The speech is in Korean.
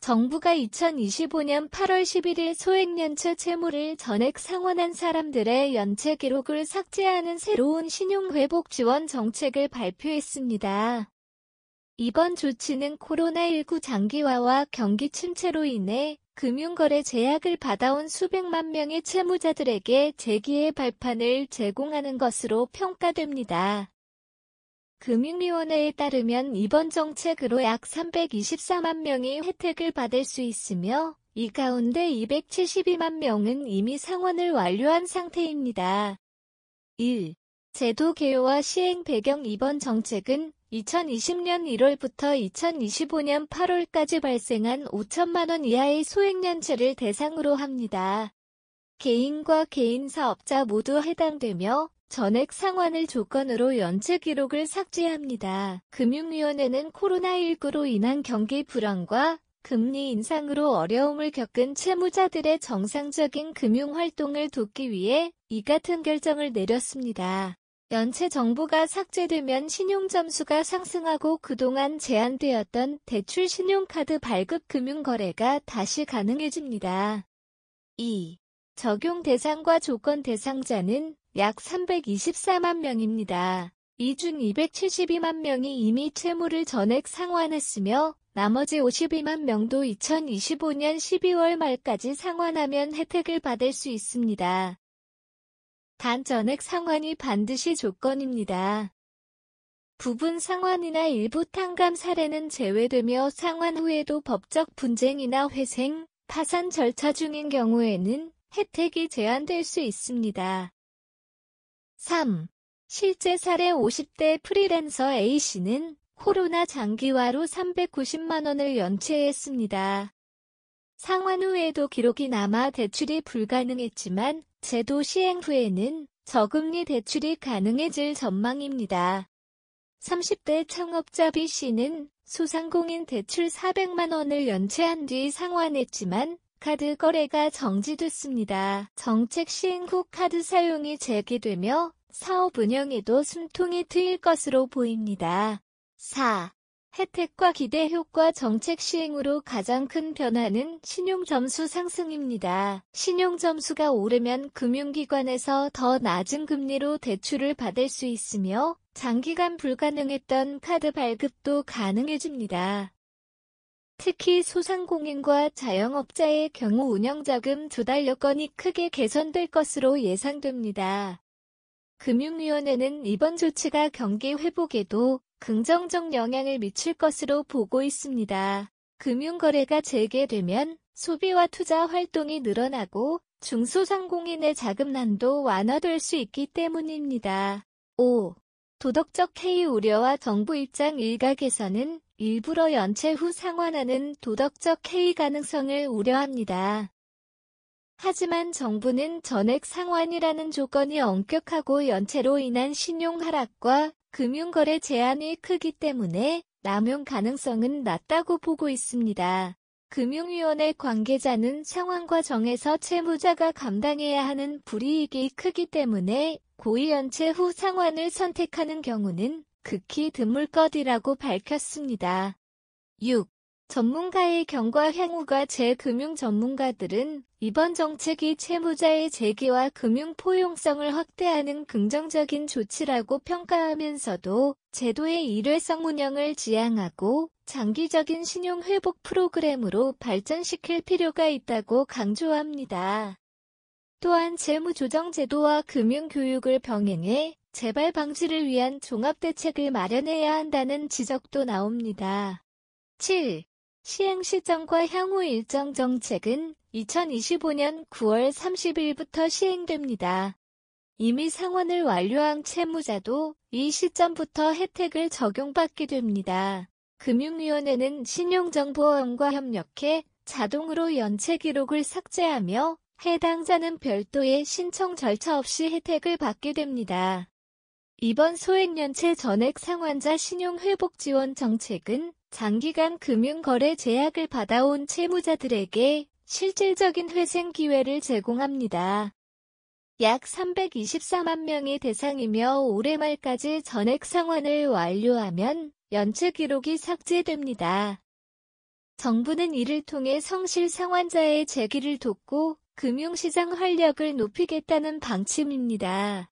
정부가 2025년 8월 11일 소액연체 채무를 전액 상환한 사람들의 연체 기록을 삭제하는 새로운 신용회복 지원 정책을 발표했습니다. 이번 조치는 코로나19 장기화와 경기 침체로 인해 금융거래 제약을 받아온 수백만 명의 채무자들에게 재기의 발판을 제공하는 것으로 평가됩니다. 금융위원회에 따르면 이번 정책으로 약 324만 명이 혜택을 받을 수 있으며 이 가운데 272만 명은 이미 상환을 완료한 상태입니다. 1. 제도 개요와 시행 배경. 이번 정책은 2020년 1월부터 2025년 8월까지 발생한 5천만 원 이하의 소액연체를 대상으로 합니다. 개인과 개인 사업자 모두 해당되며 전액 상환을 조건으로 연체 기록을 삭제합니다. 금융위원회는 코로나19로 인한 경기 불황과 금리 인상으로 어려움을 겪은 채무자들의 정상적인 금융활동을 돕기 위해 이 같은 결정을 내렸습니다. 연체 정보가 삭제되면 신용점수가 상승하고 그동안 제한되었던 대출 신용카드 발급 금융거래가 다시 가능해집니다. 2. 적용 대상과 조건. 대상자는 약 324만 명입니다. 이 중 272만 명이 이미 채무를 전액 상환했으며 나머지 52만 명도 2025년 12월 말까지 상환하면 혜택을 받을 수 있습니다. 단 전액 상환이 반드시 조건입니다. 부분 상환이나 일부 탕감 사례는 제외되며 상환 후에도 법적 분쟁이나 회생, 파산 절차 중인 경우에는 혜택이 제한될 수 있습니다. 3. 실제 사례. 50대 프리랜서 A씨는 코로나 장기화로 390만 원을 연체했습니다. 상환 후에도 기록이 남아 대출이 불가능했지만 제도 시행 후에는 저금리 대출이 가능해질 전망입니다. 30대 창업자 B씨는 소상공인 대출 400만 원을 연체한 뒤 상환했지만 카드 거래가 정지됐습니다. 정책 시행 후 카드 사용이 재개되며 사업 운영에도 숨통이 트일 것으로 보입니다. 4. 혜택과 기대 효과. 정책 시행으로 가장 큰 변화는 신용점수 상승입니다. 신용점수가 오르면 금융기관에서 더 낮은 금리로 대출을 받을 수 있으며 장기간 불가능했던 카드 발급도 가능해집니다. 특히 소상공인과 자영업자의 경우 운영자금 조달 여건이 크게 개선될 것으로 예상됩니다. 금융위원회는 이번 조치가 경기 회복에도 긍정적 영향을 미칠 것으로 보고 있습니다. 금융거래가 재개되면 소비와 투자 활동이 늘어나고 중소상공인의 자금난도 완화될 수 있기 때문입니다. 5. 도덕적 해이 우려와 정부 입장. 일각에서는 일부러 연체 후 상환하는 도덕적 해이 가능성을 우려합니다. 하지만 정부는 전액 상환이라는 조건이 엄격하고 연체로 인한 신용 하락과 금융거래 제한이 크기 때문에 남용 가능성은 낮다고 보고 있습니다. 금융위원회 관계자는 상환 과정에서 채무자가 감당해야 하는 불이익이 크기 때문에 고의 연체 후 상환을 선택하는 경우는 극히 드물 것이라고 밝혔습니다. 6. 전문가의 경과. 향후가. 제금융 전문가들은 이번 정책이 채무자의 재기와 금융 포용성을 확대하는 긍정적인 조치라고 평가하면서도 제도의 일회성 운영을 지향하고 장기적인 신용 회복 프로그램으로 발전시킬 필요가 있다고 강조합니다. 또한 재무조정 제도와 금융교육을 병행해 재발 방지를 위한 종합대책을 마련해야 한다는 지적도 나옵니다. 7. 시행 시점과 향후 일정. 정책은 2025년 9월 30일부터 시행됩니다. 이미 상환을 완료한 채무자도 이 시점부터 혜택을 적용받게 됩니다. 금융위원회는 신용정보원과 협력해 자동으로 연체 기록을 삭제하며 해당자는 별도의 신청 절차 없이 혜택을 받게 됩니다. 이번 소액연체 전액 상환자 신용회복 지원 정책은 장기간 금융거래 제약을 받아온 채무자들에게 실질적인 회생 기회를 제공합니다. 약 324만 명이 대상이며 올해 말까지 전액 상환을 완료하면 연체 기록이 삭제됩니다. 정부는 이를 통해 성실 상환자의 재기를 돕고 금융시장 활력을 높이겠다는 방침입니다.